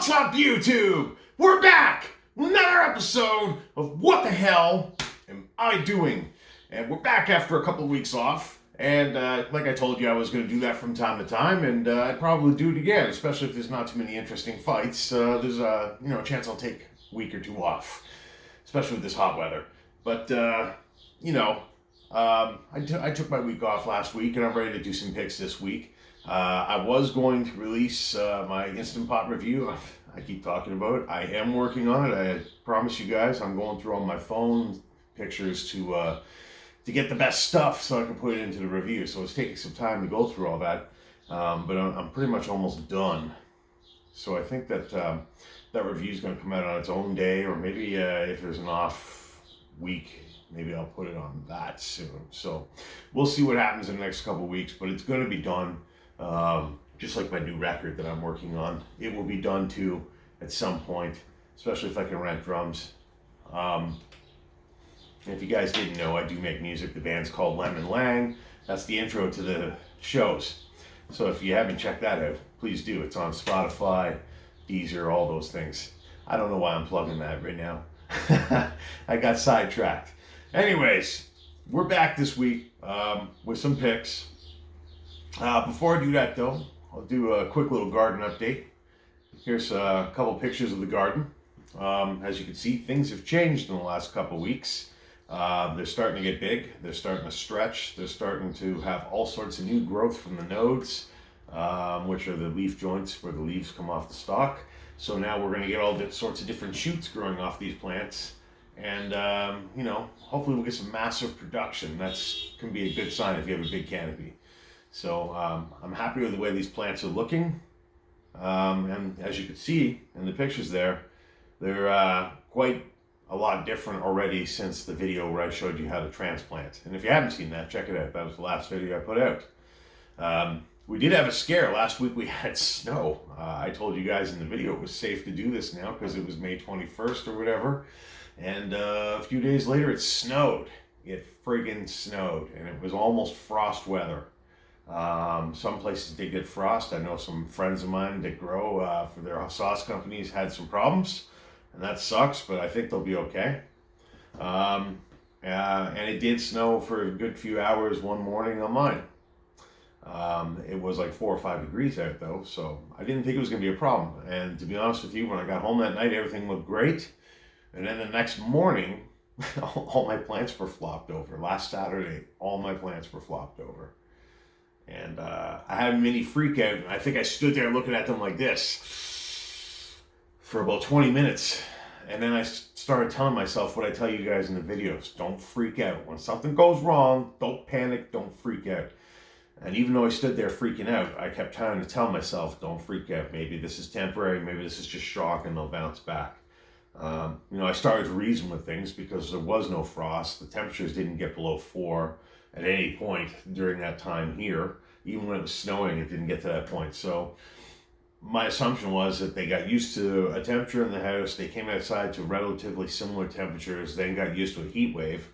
What's up, YouTube? We're back with another episode of What the Hell Am I Doing? And we're back after a couple of weeks off. And like I told you, I was going to do that from time to time, and I'd probably do it again, especially if there's not too many interesting fights. There's a chance I'll take a week or two off, especially with this hot weather. But I took my week off last week, and I'm ready to do some picks this week. I was going to release my Instant Pot review. I keep talking about it. I am working on it. I promise you guys, I'm going through all my phone pictures to get the best stuff so I can put it into the review. So it's taking some time to go through all that, but I'm pretty much almost done. So I think that that review is going to come out on its own day, or maybe if there's an off week, maybe I'll put it on that soon. So we'll see what happens in the next couple of weeks, but it's going to be done. Just like my new record that I'm working on, it will be done too at some point, especially if I can rent drums. If you guys didn't know, I do make music. The band's called Lemon Lang. That's the intro to the shows. So if you haven't checked that out, please do. It's on Spotify, Deezer, all those things. I don't know why I'm plugging that right now. I got sidetracked. Anyways, we're back this week with some picks. Before I do that though, I'll do a quick little garden update. Here's a couple pictures of the garden. As you can see, things have changed in the last couple weeks. They're starting to get big, they're starting to stretch, they're starting to have all sorts of new growth from the nodes, which are the leaf joints where the leaves come off the stalk. So now we're going to get all sorts of different shoots growing off these plants. And, hopefully we'll get some massive production. That's can be a good sign if you have a big canopy. So I'm happy with the way these plants are looking. And as you can see in the pictures there, they're quite a lot different already since the video where I showed you how to transplant. And if you haven't seen that, check it out. That was the last video I put out. We did have a scare. Last week we had snow. I told you guys in the video it was safe to do this now because it was May 21st or whatever. And a few days later it snowed. It friggin' snowed. And it was almost frost weather. Some places did get frost. I know some friends of mine that grow for their sauce companies had some problems. And that sucks, but I think they'll be okay. And it did snow for a good few hours one morning on mine. It was like 4 or 5 degrees out though, so I didn't think it was going to be a problem. And to be honest with you, when I got home that night, everything looked great. And then the next morning, all my plants were flopped over. Last Saturday, all my plants were flopped over. And I had a mini freak out. I think I stood there looking at them like this for about 20 minutes. And then I started telling myself what I tell you guys in the videos. Don't freak out. When something goes wrong, don't panic, don't freak out. And even though I stood there freaking out, I kept trying to tell myself, don't freak out. Maybe this is temporary. Maybe this is just shock and they'll bounce back. I started to reason with things because there was no frost. The temperatures didn't get below 4 at any point during that time here. Even when it was snowing, it didn't get to that point. So my assumption was that they got used to a temperature in the house. They came outside to relatively similar temperatures, then got used to a heat wave.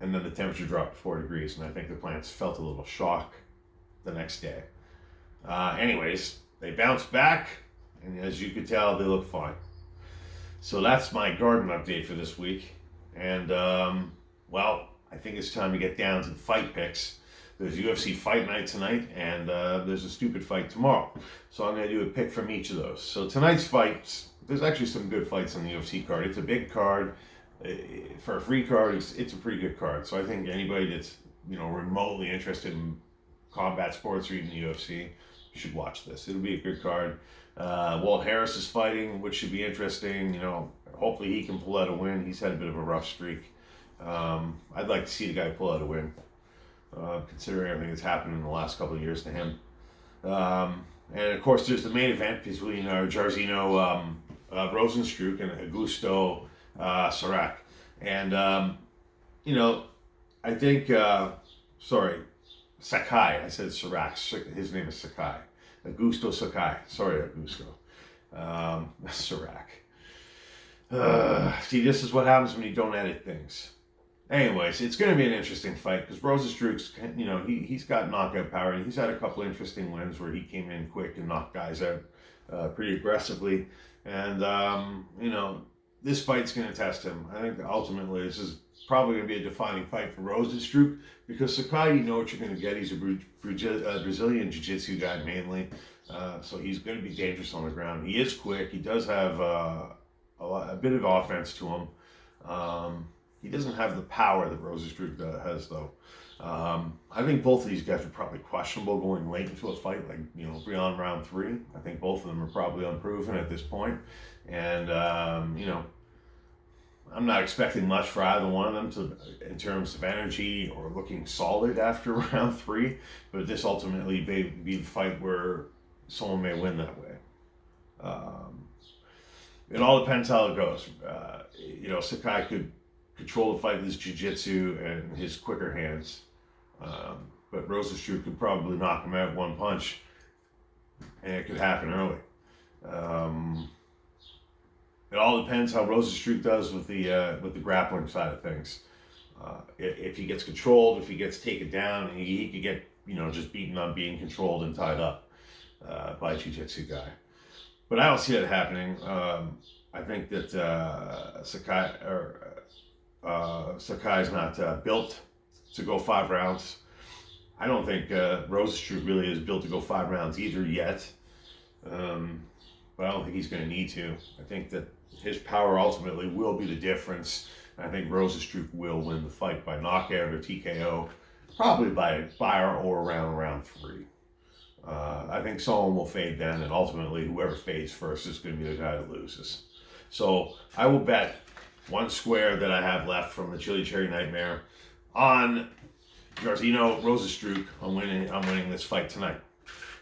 And then the temperature dropped to 4 degrees. And I think the plants felt a little shock the next day. Anyways, they bounced back. And as you could tell, they look fine. So that's my garden update for this week. And, I think it's time to get down to the fight picks. There's UFC fight night tonight, and there's a stupid fight tomorrow. So I'm going to do a pick from each of those. So tonight's fights, there's actually some good fights on the UFC card. It's a big card. For a free card, it's a pretty good card. So I think anybody that's remotely interested in combat sports or even the UFC should watch this. It'll be a good card. Walt Harris is fighting, which should be interesting. Hopefully he can pull out a win. He's had a bit of a rough streak. I'd like to see the guy pull out a win, considering everything that's happened in the last couple of years to him. And of course, there's the main event between Jairzinho Rozenstruik and Augusto Sakai. And I think Sakai. I said Sakai. His name is Sakai. Augusto Sakai. Sorry, Augusto. Sakai. See, this is what happens when you don't edit things. Anyways, it's going to be an interesting fight because Rozenstruik's, he's got knockout power and he's had a couple interesting wins where he came in quick and knocked guys out. pretty aggressively. And, this fight's going to test him. I think ultimately this is probably going to be a defining fight for Rozenstruik, because Sakai, you know what you're going to get. He's a Brazilian Jiu-Jitsu guy mainly, so he's going to be dangerous on the ground. He is quick. He does have a bit of offense to him. He doesn't have the power that Rozenstruik has, though. I think both of these guys are probably questionable going late into a fight, like, beyond round 3. I think both of them are probably unproven at this point. And, I'm not expecting much for either one of them in terms of energy or looking solid after round 3. But this ultimately may be the fight where someone may win that way. It all depends how it goes. Sakai could control the fight with his jiu-jitsu and his quicker hands. But Rozenstruik could probably knock him out one punch, and it could happen early. It all depends how Rozenstruik does with the grappling side of things. If he gets controlled, if he gets taken down, he could get just beaten on being controlled and tied up by a jiu-jitsu guy. But I don't see that happening. I think that Sakai's not built to go 5 rounds. I don't think Rozenstruik really is built to go 5 rounds either yet. But I don't think he's going to need to. I think that his power ultimately will be the difference. I think Rozenstruik will win the fight by knockout or TKO, probably by or around round 3. I think someone will fade then, and ultimately whoever fades first is going to be the guy that loses. So I will bet 1 square that I have left from the Chili Cherry Nightmare on Jairzinho Rozenstruik. I'm winning this fight tonight.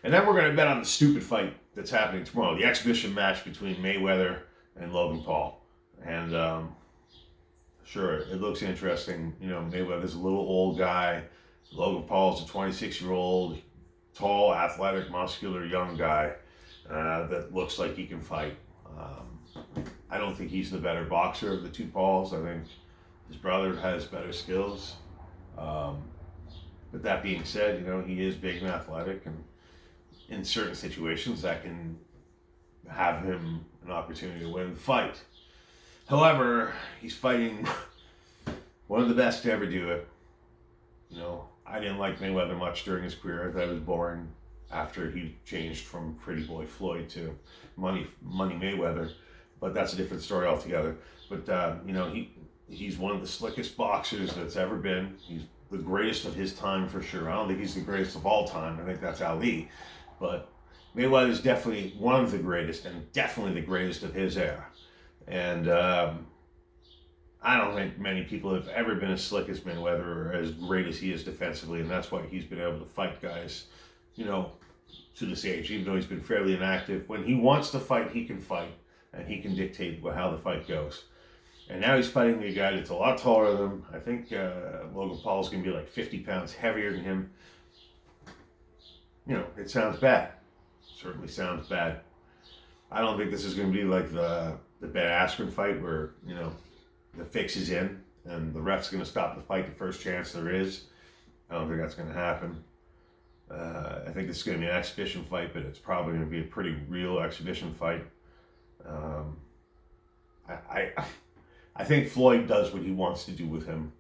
And then we're going to bet on the stupid fight that's happening tomorrow, the exhibition match between Mayweather and Logan Paul. And sure, it looks interesting. Mayweather's a little old guy. Logan Paul's a 26-year-old, tall, athletic, muscular, young guy that looks like he can fight. I don't think he's the better boxer of the 2 Pauls. I think his brother has better skills. But that being said, he is big and athletic, and in certain situations that can have him an opportunity to win the fight. However, he's fighting one of the best to ever do it. I didn't like Mayweather much during his career. I thought it was boring after he changed from Pretty Boy Floyd to Money Mayweather. But that's a different story altogether. But, he's one of the slickest boxers that's ever been. He's the greatest of his time for sure. I don't think he's the greatest of all time. I think that's Ali. But Mayweather is definitely one of the greatest, and definitely the greatest of his era. And I don't think many people have ever been as slick as Mayweather or as great as he is defensively, and that's why he's been able to fight guys, to this age, even though he's been fairly inactive. When he wants to fight, he can fight, and he can dictate how the fight goes. And now he's fighting a guy that's a lot taller than him. I think Logan Paul's going to be like 50 pounds heavier than him. It sounds bad. Certainly sounds bad. I don't think this is going to be like the Ben Askren fight where, the fix is in and the ref's going to stop the fight the first chance there is. I don't think that's going to happen. I think this is going to be an exhibition fight, but it's probably going to be a pretty real exhibition fight. I think Floyd does what he wants to do with him.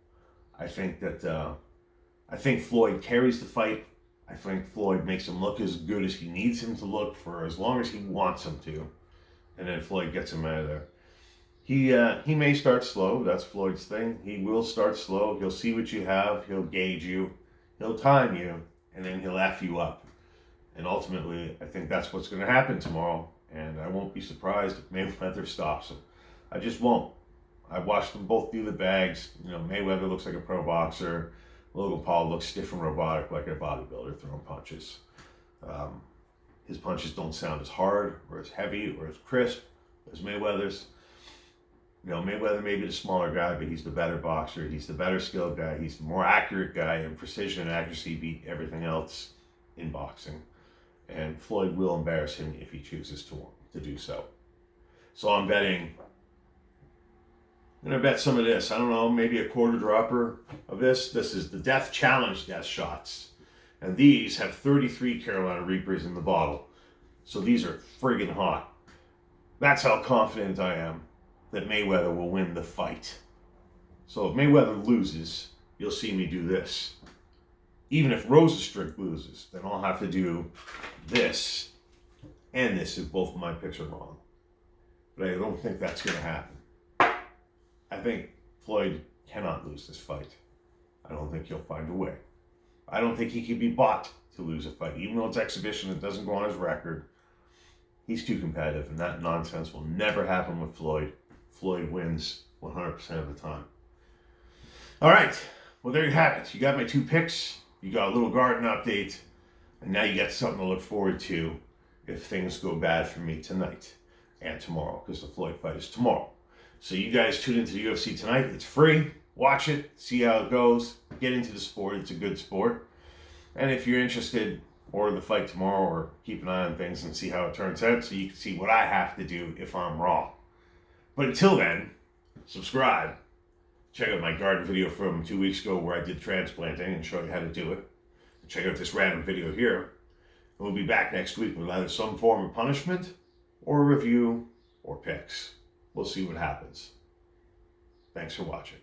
I think Floyd carries the fight. I think Floyd makes him look as good as he needs him to look for as long as he wants him to. And then Floyd gets him out of there. He may start slow. That's Floyd's thing. He will start slow. He'll see what you have. He'll gauge you. He'll time you. And then he'll F you up. And ultimately, I think that's what's going to happen tomorrow. And I won't be surprised if Mayweather stops him. I just won't. I've watched them both do the bags. Mayweather looks like a pro boxer. Logan Paul looks stiff and robotic like a bodybuilder throwing punches. His punches don't sound as hard or as heavy or as crisp as Mayweather's. Mayweather may be the smaller guy, but he's the better boxer. He's the better skilled guy. He's the more accurate guy, and precision and accuracy beat everything else in boxing. And Floyd will embarrass him if he chooses to do so. So I'm going to bet some of this. I don't know, maybe a quarter dropper of this. This is the Death Challenge death shots. And these have 33 Carolina Reapers in the bottle. So these are friggin' hot. That's how confident I am that Mayweather will win the fight. So if Mayweather loses, you'll see me do this. Even if Rozenstruik loses, then I'll have to do this and this if both of my picks are wrong. But I don't think that's going to happen. I think Floyd cannot lose this fight. I don't think he'll find a way. I don't think he can be bought to lose a fight. Even though it's exhibition, it doesn't go on his record. He's too competitive, and that nonsense will never happen with Floyd. Floyd wins 100% of the time. All right. Well, there you have it. You got my 2 picks. You got a little garden update. And now you got something to look forward to if things go bad for me tonight and tomorrow, because the Floyd fight is tomorrow. So you guys tune into the UFC tonight. It's free. Watch it. See how it goes. Get into the sport. It's a good sport. And if you're interested, order the fight tomorrow or keep an eye on things and see how it turns out so you can see what I have to do if I'm wrong. But until then, subscribe. Check out my garden video from 2 weeks ago where I did transplanting and showed you how to do it. Check out this random video here. And we'll be back next week with either some form of punishment or review or picks. We'll see what happens. Thanks for watching.